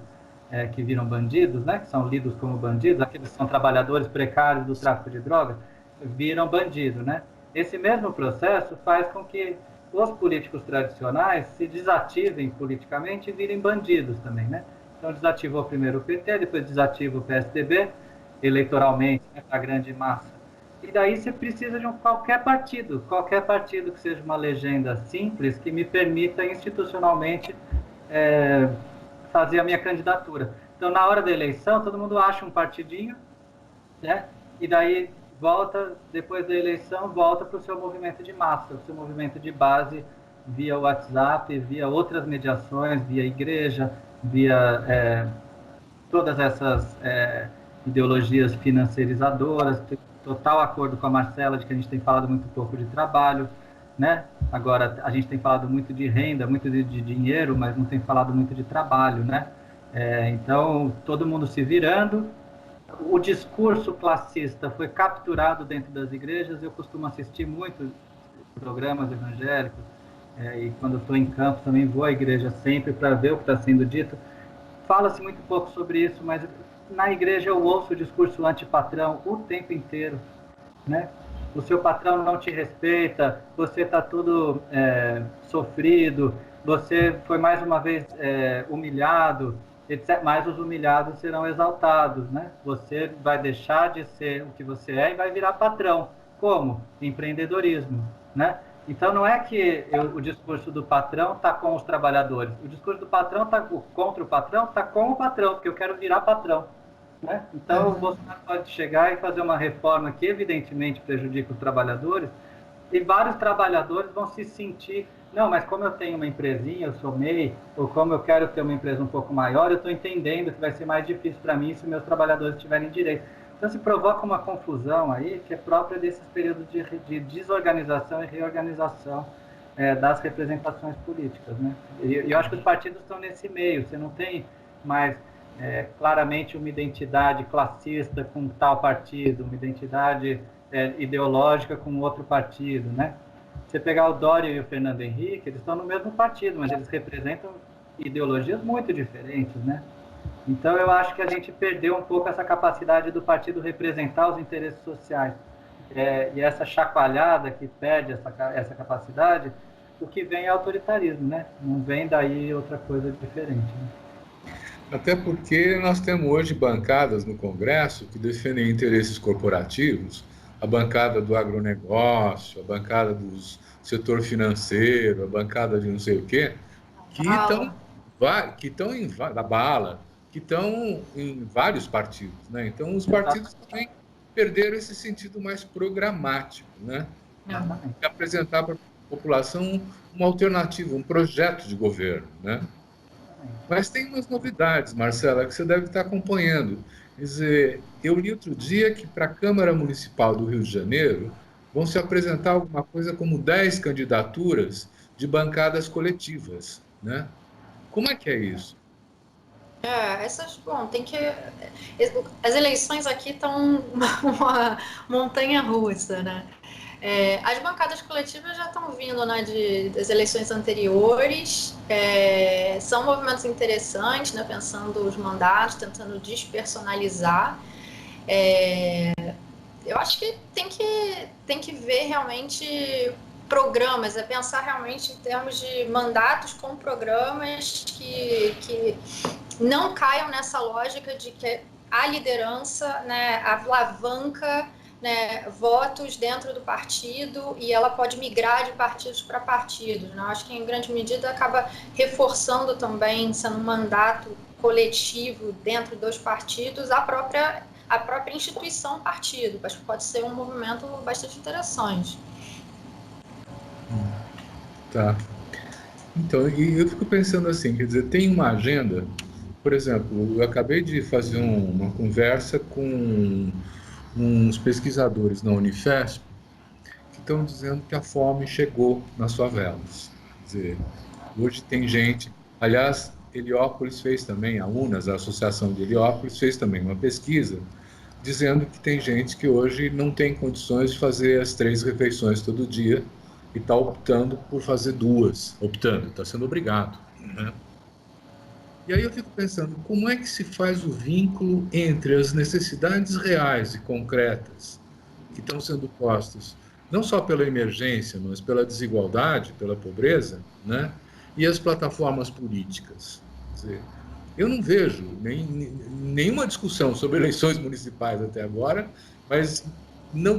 que viram bandidos, né, que são lidos como bandidos, aqueles que são trabalhadores precários do tráfico de drogas, viram bandido, né? Esse mesmo processo faz com que os políticos tradicionais se desativem politicamente e virem bandidos também, né? Então desativou primeiro o PT, depois desativa o PSDB, eleitoralmente, né, para a grande massa. E daí você precisa de qualquer partido que seja uma legenda simples que me permita institucionalmente fazer a minha candidatura. Então, na hora da eleição, todo mundo acha um partidinho, né? E daí volta, depois da eleição, volta para o seu movimento de massa, o seu movimento de base via WhatsApp, via outras mediações, via igreja, via todas essas ideologias financiarizadoras. Total acordo com a Marcela de que a gente tem falado muito pouco de trabalho, né? Agora, a gente tem falado muito de renda, muito de dinheiro, mas não tem falado muito de trabalho, né? Então, todo mundo se virando. O discurso classista foi capturado dentro das igrejas. Eu costumo assistir muito programas evangélicos, e quando estou em campo também vou à igreja sempre para ver o que está sendo dito. Fala-se muito pouco sobre isso, mas na igreja eu ouço o discurso antipatrão o tempo inteiro, né? O seu patrão não te respeita, você está tudo sofrido, você foi mais uma vez humilhado, etc. Mas os humilhados serão exaltados, né? Você vai deixar de ser o que você é e vai virar patrão. Como? Empreendedorismo, né? Então, não é que o discurso do patrão está com os trabalhadores. O discurso do patrão está contra o patrão, está com o patrão, porque eu quero virar patrão. Né? Então, o Bolsonaro pode chegar e fazer uma reforma que, evidentemente, prejudica os trabalhadores, e vários trabalhadores vão se sentir, não, mas como eu tenho uma empresinha, eu sou MEI, ou como eu quero ter uma empresa um pouco maior, eu estou entendendo que vai ser mais difícil para mim se meus trabalhadores tiverem direito. Então, se provoca uma confusão aí que é própria desses períodos de desorganização e reorganização das representações políticas. Né? E eu acho que os partidos estão nesse meio, você não tem mais claramente uma identidade classista com tal partido, uma identidade ideológica com outro partido, né? Você pegar o Dória e o Fernando Henrique, eles estão no mesmo partido, mas eles representam ideologias muito diferentes, né? Então, eu acho que a gente perdeu um pouco essa capacidade do partido representar os interesses sociais. E essa chacoalhada que perde essa capacidade, o que vem é autoritarismo, né? Não vem daí outra coisa diferente. Né? Até porque nós temos hoje bancadas no Congresso que defendem interesses corporativos, a bancada do agronegócio, a bancada do setor financeiro, a bancada de não sei o quê, que estão da bala, que estão em vários partidos, né? Então, os partidos também perderam esse sentido mais programático, né? De apresentar para a população uma alternativa, um projeto de governo, né? Mas tem umas novidades, Marcela, que você deve estar acompanhando. Quer dizer, eu li outro dia que para a Câmara Municipal do Rio de Janeiro vão se apresentar alguma coisa como 10 candidaturas de bancadas coletivas, né? Como é que é isso? Bom, tem que. As eleições aqui estão uma montanha russa, né? As bancadas coletivas já estão vindo, né, das eleições anteriores, são movimentos interessantes, né, pensando os mandatos, tentando despersonalizar. Eu acho que tem que ver realmente programas, pensar realmente em termos de mandatos com programas que não caiam nessa lógica de que a liderança, né, alavanca, né, votos dentro do partido e ela pode migrar de partidos para partidos. Né? Eu acho que, em grande medida, acaba reforçando também, sendo um mandato coletivo dentro dos partidos, a própria instituição partido. Acho que pode ser um movimento bastante interessante. Tá. Então, e eu fico pensando assim, quer dizer, tem uma agenda, por exemplo, eu acabei de fazer uma conversa com uns pesquisadores na Unifesp que estão dizendo que a fome chegou nas favelas. Quer dizer, hoje tem gente, aliás, Heliópolis fez também, a UNAS, a Associação de Heliópolis, fez também uma pesquisa dizendo que tem gente que hoje não tem condições de fazer as 3 refeições todo dia e está optando por fazer 2, está sendo obrigado. Né? E aí eu fico pensando, como é que se faz o vínculo entre as necessidades reais e concretas que estão sendo postas, não só pela emergência, mas pela desigualdade, pela pobreza, né? E as plataformas políticas. Quer dizer, eu não vejo nenhuma discussão sobre eleições municipais até agora, mas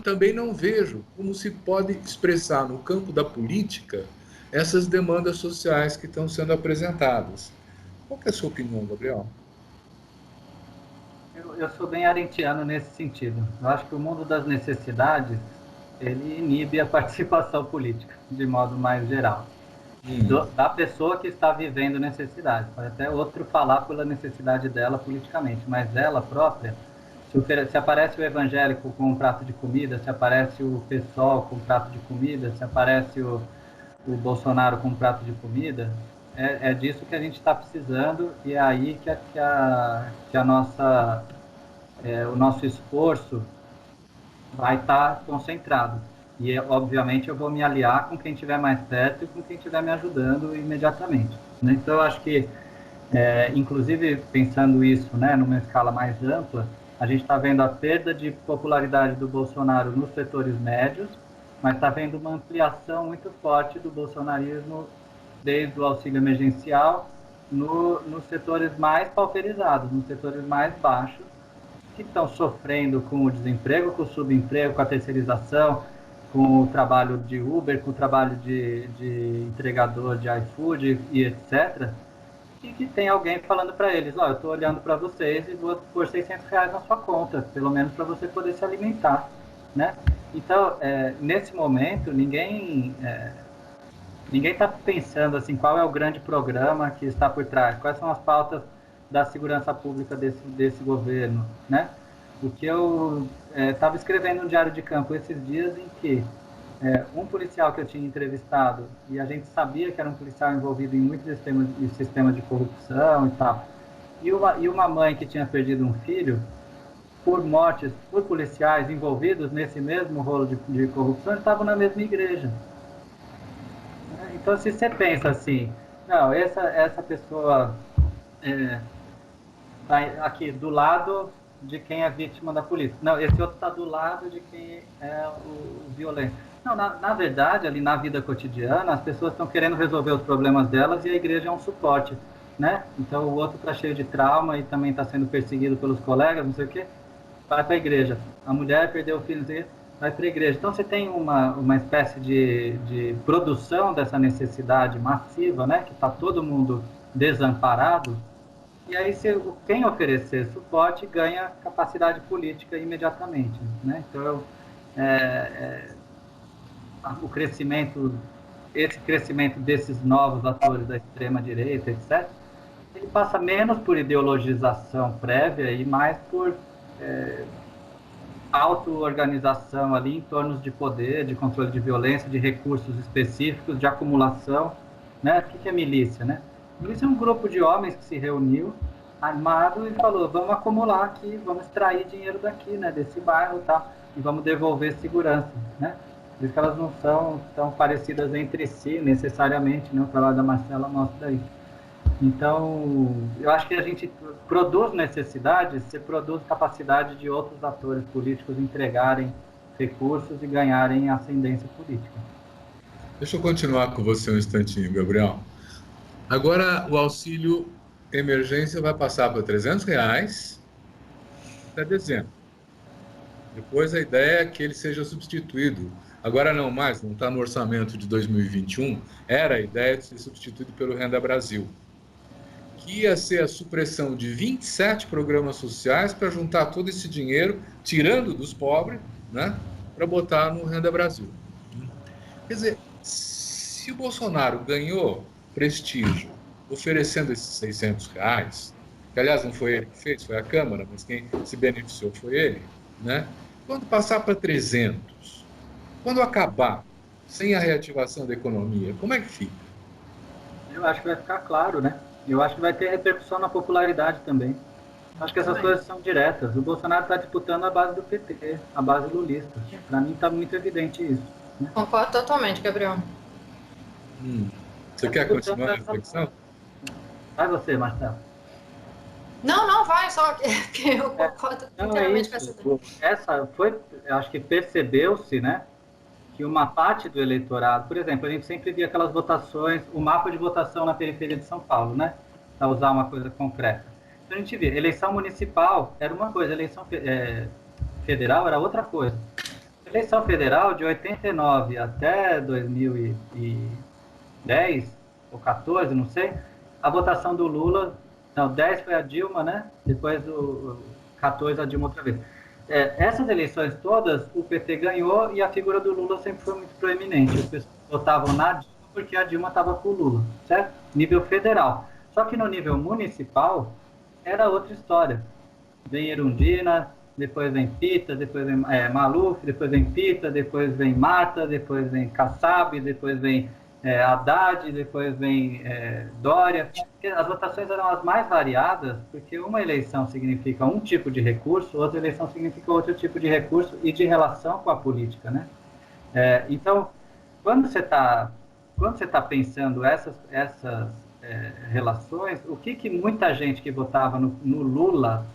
também não vejo como se pode expressar no campo da política essas demandas sociais que estão sendo apresentadas. Qual que é a sua opinião, Gabriel? Eu sou bem arendtiano nesse sentido. Eu acho que o mundo das necessidades, ele inibe a participação política, de modo mais geral. Da pessoa que está vivendo necessidade. Pode até outro falar pela necessidade dela politicamente, mas ela própria, se aparece o evangélico com um prato de comida, se aparece o PSOL com um prato de comida, se aparece o Bolsonaro com um prato de comida, é disso que a gente está precisando e é aí que a nossa, o nosso esforço vai estar concentrado. E, obviamente, eu vou me aliar com quem estiver mais perto e com quem estiver me ajudando imediatamente. Né? Então, eu acho que, inclusive, pensando isso, né, numa escala mais ampla, a gente está vendo a perda de popularidade do Bolsonaro nos setores médios, mas está vendo uma ampliação muito forte do bolsonarismo desde o auxílio emergencial nos setores mais pauperizados, nos setores mais baixos, que estão sofrendo com o desemprego, com o subemprego, com a terceirização, com o trabalho de Uber, com o trabalho de entregador de iFood e etc., e que tem alguém falando para eles, eu estou olhando para vocês e vou pôr R$600 na sua conta, pelo menos para você poder se alimentar, né? Então, nesse momento, ninguém está pensando assim, qual é o grande programa que está por trás, quais são as pautas da segurança pública desse governo, né? O que eu estava escrevendo no Diário de Campo esses dias em que um policial que eu tinha entrevistado, e a gente sabia que era um policial envolvido em muitos sistemas de corrupção e tal, e uma mãe que tinha perdido um filho por mortes, por policiais envolvidos nesse mesmo rolo de corrupção, estavam na mesma igreja. Então, se você pensa assim, não, essa pessoa está aqui do lado de quem é vítima da polícia. Não, esse outro está do lado de quem é o violento. Não, na verdade, ali na vida cotidiana, as pessoas estão querendo resolver os problemas delas e a igreja é um suporte, né? Então, o outro está cheio de trauma e também está sendo perseguido pelos colegas, não sei o quê, vai para a igreja. A mulher perdeu o filho, vai para a igreja. Então, você tem uma espécie de produção dessa necessidade massiva, né? Que está todo mundo desamparado. E aí, quem oferecer suporte ganha capacidade política imediatamente, né? Então, esse crescimento desses novos atores da extrema-direita, etc., ele passa menos por ideologização prévia e mais por auto-organização ali em torno de poder, de controle de violência, de recursos específicos, de acumulação, né? O que é milícia, né? Milícia é um grupo de homens que se reuniu, armado, e falou, vamos acumular aqui, vamos extrair dinheiro daqui, né? Desse bairro e tal, e vamos devolver segurança, né? Por isso que elas não são tão parecidas entre si, necessariamente, né? O trabalho da Marcela mostra isso. Então, eu acho que a gente produz necessidades, você produz capacidade de outros atores políticos entregarem recursos e ganharem ascendência política. Deixa eu continuar com você um instantinho, Gabriel. Agora, o auxílio emergência vai passar para R$300 até dezembro. Depois, a ideia é que ele seja substituído. Agora não mais, não está no orçamento de 2021, era a ideia de ser substituído pelo Renda Brasil, que ia ser a supressão de 27 programas sociais para juntar todo esse dinheiro, tirando dos pobres, né, para botar no Renda Brasil. Quer dizer, se o Bolsonaro ganhou prestígio oferecendo esses R$600, que aliás não foi ele que fez, foi a Câmara, mas quem se beneficiou foi ele, né? Quando passar para 300, quando acabar, sem a reativação da economia, como é que fica? Eu acho que vai ficar claro, né? Eu acho que vai ter repercussão na popularidade também. Acho que essas coisas são diretas. O Bolsonaro está disputando a base do PT, a base lulista. Para mim está muito evidente isso, né? Concordo totalmente, Gabriel. Você quer continuar a reflexão? Vai você, Marcelo. Não, vai, só que eu concordo inteiramente com essa ideia. Acho que percebeu-se, né, que uma parte do eleitorado, por exemplo, a gente sempre via aquelas votações, o mapa de votação na periferia de São Paulo, né, para usar uma coisa concreta. Então a gente via, eleição municipal era uma coisa, eleição federal era outra coisa. Eleição federal de 89 até 2010 ou 14, não sei, a votação do Lula, não, 10 foi a Dilma, né? Depois do 14 a Dilma outra vez. Essas eleições todas, o PT ganhou e a figura do Lula sempre foi muito proeminente. As pessoas votavam na Dilma porque a Dilma estava com o Lula, certo? Nível federal. Só que no nível municipal, era outra história. Vem Erundina, depois vem Pita, depois vem Maluf, depois vem Pita, depois vem Marta, depois vem Kassab, depois vem Haddad, depois vem Dória. As votações eram as mais variadas, porque uma eleição significa um tipo de recurso, outra eleição significa outro tipo de recurso e de relação com a política, né? Então, quando você está pensando essas relações, o que muita gente que votava no Lula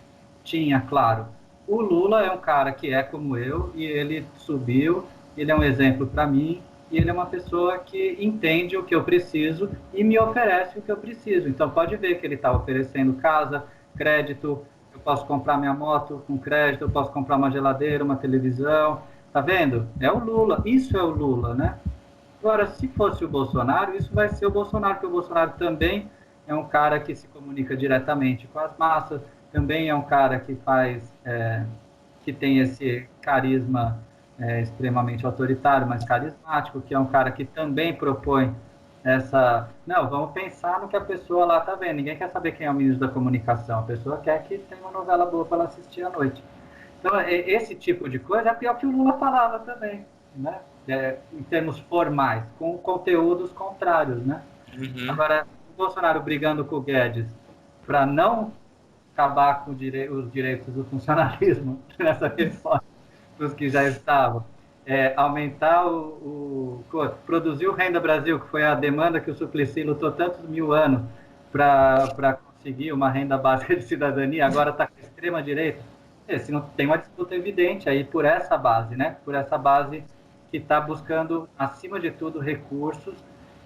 tinha claro? O Lula é um cara que é como eu, e ele subiu, ele é um exemplo para mim, e ele é uma pessoa que entende o que eu preciso e me oferece o que eu preciso. Então, pode ver que ele está oferecendo casa, crédito, eu posso comprar minha moto com crédito, eu posso comprar uma geladeira, uma televisão, tá vendo? É o Lula, isso é o Lula, né? Agora, se fosse o Bolsonaro, isso vai ser o Bolsonaro, porque o Bolsonaro também é um cara que se comunica diretamente com as massas, também é um cara que que tem esse carisma extremamente autoritário, mas carismático, que é um cara que também propõe não, vamos pensar no que a pessoa lá está vendo. Ninguém quer saber quem é o ministro da comunicação. A pessoa quer que tenha uma novela boa para ela assistir à noite. Então, esse tipo de coisa é pior que o Lula falava também, né? Em termos formais, com conteúdos contrários, né? Uhum. Agora, o Bolsonaro brigando com o Guedes para não acabar com os direitos do funcionalismo nessa reforma dos que já estavam, aumentar produzir o Renda Brasil, que foi a demanda que o Suplicy lutou tantos mil anos para conseguir uma renda básica de cidadania, agora está com a extrema-direita. Se não tem uma disputa evidente aí por essa base, né? Por essa base que está buscando, acima de tudo, recursos,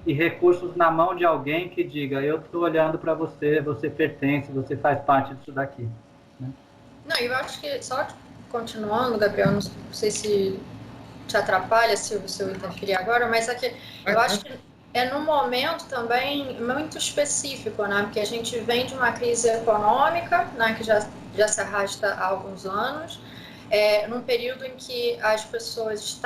e recursos na mão de alguém que diga: eu estou olhando para você, você pertence, você faz parte disso daqui. Né? Não, eu acho que, só continuando, Gabriel, não sei se te atrapalha, se eu interferir agora, mas aqui, eu acho que é num momento também muito específico, né? Porque a gente vem de uma crise econômica, né, que já se arrasta há alguns anos, num período em que as pessoas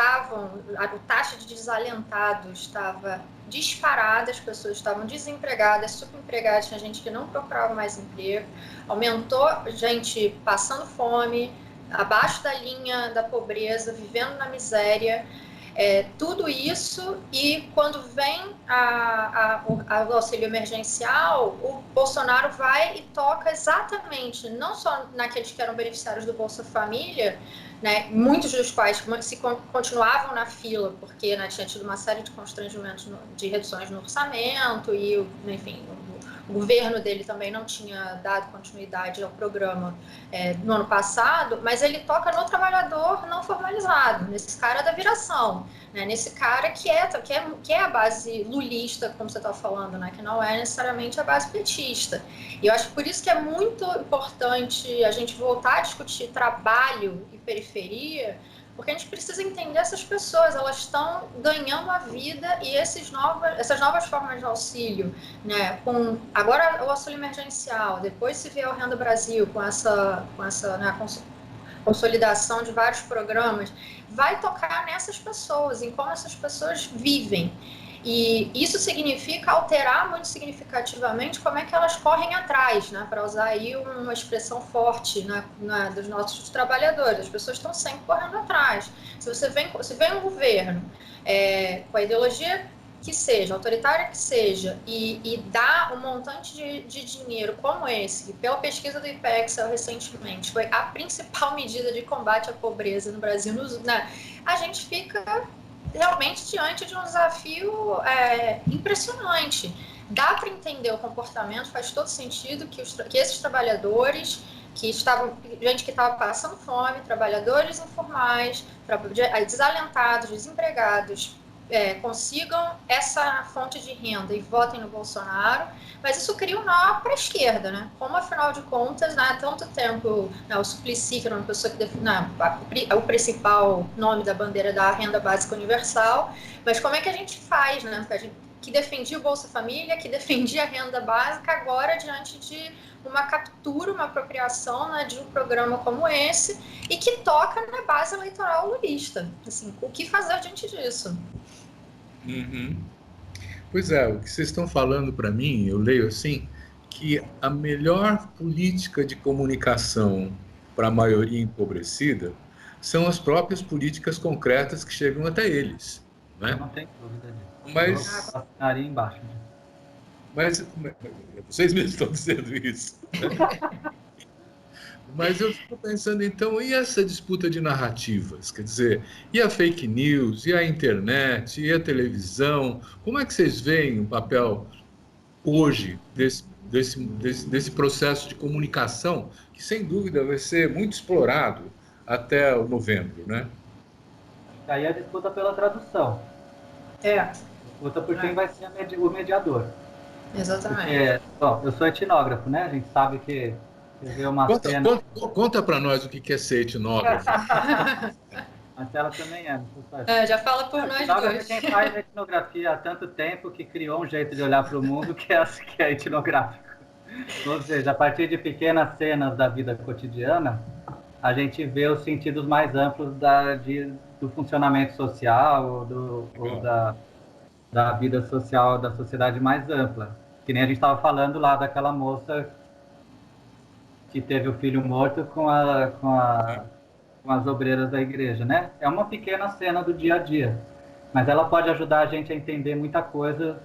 a taxa de desalentados estava disparada, as pessoas estavam desempregadas, subempregadas, tinha gente que não procurava mais emprego, aumentou gente passando fome, abaixo da linha da pobreza, vivendo na miséria, tudo isso, e quando vem o auxílio emergencial, o Bolsonaro vai e toca exatamente, não só naqueles que eram beneficiários do Bolsa Família, né, muitos dos quais continuavam na fila, porque, né, tinha tido uma série de constrangimentos de reduções no orçamento, e, enfim, o governo dele também não tinha dado continuidade ao programa no ano passado, mas ele toca no trabalhador não formalizado, nesse cara da viração, né, nesse cara que é a base lulista, como você está falando, né, que não é necessariamente a base petista. E eu acho que por isso que é muito importante a gente voltar a discutir trabalho e periferia, porque a gente precisa entender essas pessoas, elas estão ganhando a vida, e essas novas formas de auxílio, né, agora o auxílio emergencial, depois se vier o Renda Brasil, com essa né, consolidação de vários programas, vai tocar nessas pessoas, em como essas pessoas vivem. E isso significa alterar muito significativamente como é que elas correm atrás, né? Para usar aí uma expressão forte, né, dos nossos trabalhadores. As pessoas estão sempre correndo atrás. Se vem um governo com a ideologia que seja, autoritária que seja, e dá um montante de dinheiro como esse, que pela pesquisa do IPEX recentemente foi a principal medida de combate à pobreza no Brasil, né, a gente fica realmente diante de um desafio impressionante. Dá para entender o comportamento, faz todo sentido que esses trabalhadores gente que estava passando fome, trabalhadores informais, desalentados, desempregados, consigam essa fonte de renda e votem no Bolsonaro, mas isso cria um nó para a esquerda, né? Como, afinal de contas, há tanto tempo, o Suplicy, que era uma pessoa que o principal nome da bandeira da renda básica universal, mas como é que a gente faz, né? Que defendia o Bolsa Família, que defendia a renda básica, agora diante de uma captura, uma apropriação, né, de um programa como esse, e que toca na base eleitoral lulista. Assim, o que fazer diante disso? Uhum. Pois é, o que vocês estão falando para mim, eu leio assim, que a melhor política de comunicação para a maioria empobrecida são as próprias políticas concretas que chegam até eles. Né? Não tem dúvida disso. Mas, eu assinaria embaixo. mas vocês mesmos estão dizendo isso. Mas eu fico pensando, então, e essa disputa de narrativas? Quer dizer, e a fake news, e a internet, e a televisão? Como é que vocês veem o papel hoje desse processo de comunicação, que sem dúvida vai ser muito explorado até o novembro, né? Aí a disputa pela tradução. Disputa por quem vai ser o mediador. Exatamente. Porque, eu sou etnógrafo, né? A gente sabe que vê uma cena... Conta para nós o que é ser etnógrafo. Marcela também é. Já fala por nós dois. Quem faz etnografia há tanto tempo que criou um jeito de olhar para o mundo que é etnográfico. Ou seja, a partir de pequenas cenas da vida cotidiana, a gente vê os sentidos mais amplos do funcionamento social ou da vida social, da sociedade mais ampla. Que nem a gente estava falando lá daquela moça que teve o filho morto com as obreiras da igreja, né? É uma pequena cena do dia a dia, mas ela pode ajudar a gente a entender muita coisa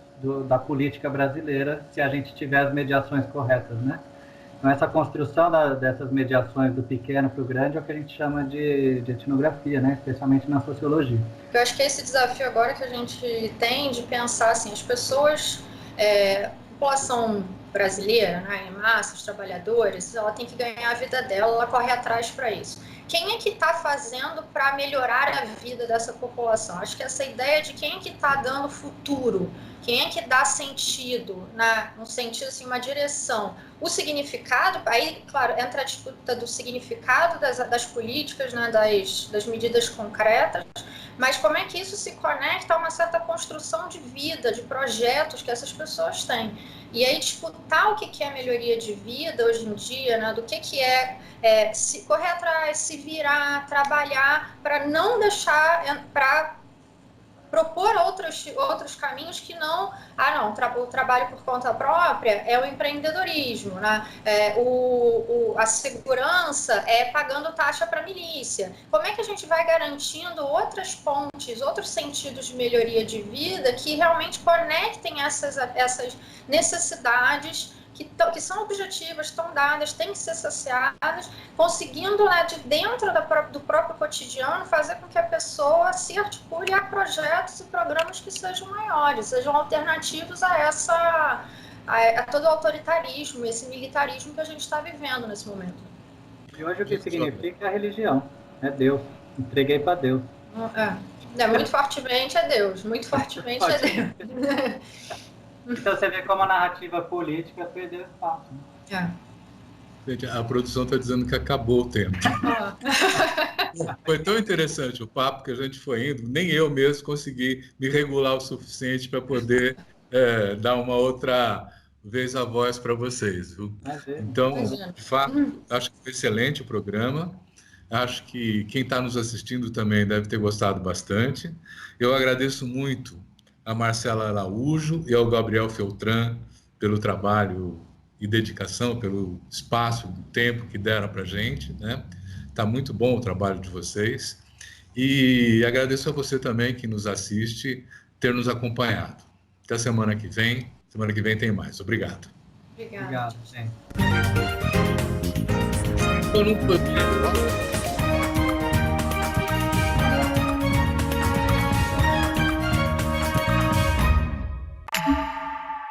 da política brasileira se a gente tiver as mediações corretas, né? Então, essa construção dessas mediações do pequeno para o grande é o que a gente chama de etnografia, né? Especialmente na sociologia. Eu acho que esse desafio agora que a gente tem de pensar assim, as pessoas, a população brasileira, né, em massa, os trabalhadores, ela tem que ganhar a vida dela, ela corre atrás para isso. Quem é que está fazendo para melhorar a vida dessa população? Acho que essa ideia de quem é que está dando futuro, quem é que dá sentido, um sentido, assim, uma direção, o significado, aí, claro, entra a disputa do significado das políticas, né, das medidas concretas, mas como é que isso se conecta a uma certa construção de vida, de projetos que essas pessoas têm. E aí disputar o que é melhoria de vida hoje em dia, né, do que é se correr atrás, se virar, trabalhar, para não deixar, para propor outros caminhos que não, o trabalho por conta própria é o empreendedorismo, né? A segurança é pagando taxa para a milícia. Como é que a gente vai garantindo outras pontes, outros sentidos de melhoria de vida que realmente conectem essas necessidades que são objetivas, estão dadas, têm que ser saciadas, conseguindo, né, de dentro do próprio cotidiano, fazer com que a pessoa se articule a projetos e programas que sejam maiores, sejam alternativos a todo o autoritarismo, esse militarismo que a gente está vivendo nesse momento. E hoje o que significa é a religião, é Deus. Entreguei para Deus. Muito fortemente é Deus, muito fortemente é Deus. Então você vê como a narrativa política perdeu espaço. Né? Gente, a produção está dizendo que acabou o tempo. Foi tão interessante o papo que a gente foi indo, nem eu mesmo consegui me regular o suficiente para poder dar uma outra vez a voz para vocês. Viu? Então, de fato, acho que foi excelente o programa. Acho que quem está nos assistindo também deve ter gostado bastante. Eu agradeço muito a Marcela Araújo e ao Gabriel Feltran pelo trabalho e dedicação, pelo espaço e tempo que deram para a gente, né? Tá muito bom o trabalho de vocês. E agradeço a você também que nos assiste, ter nos acompanhado. Até semana que vem. Semana que vem tem mais. Obrigado. Obrigado, gente.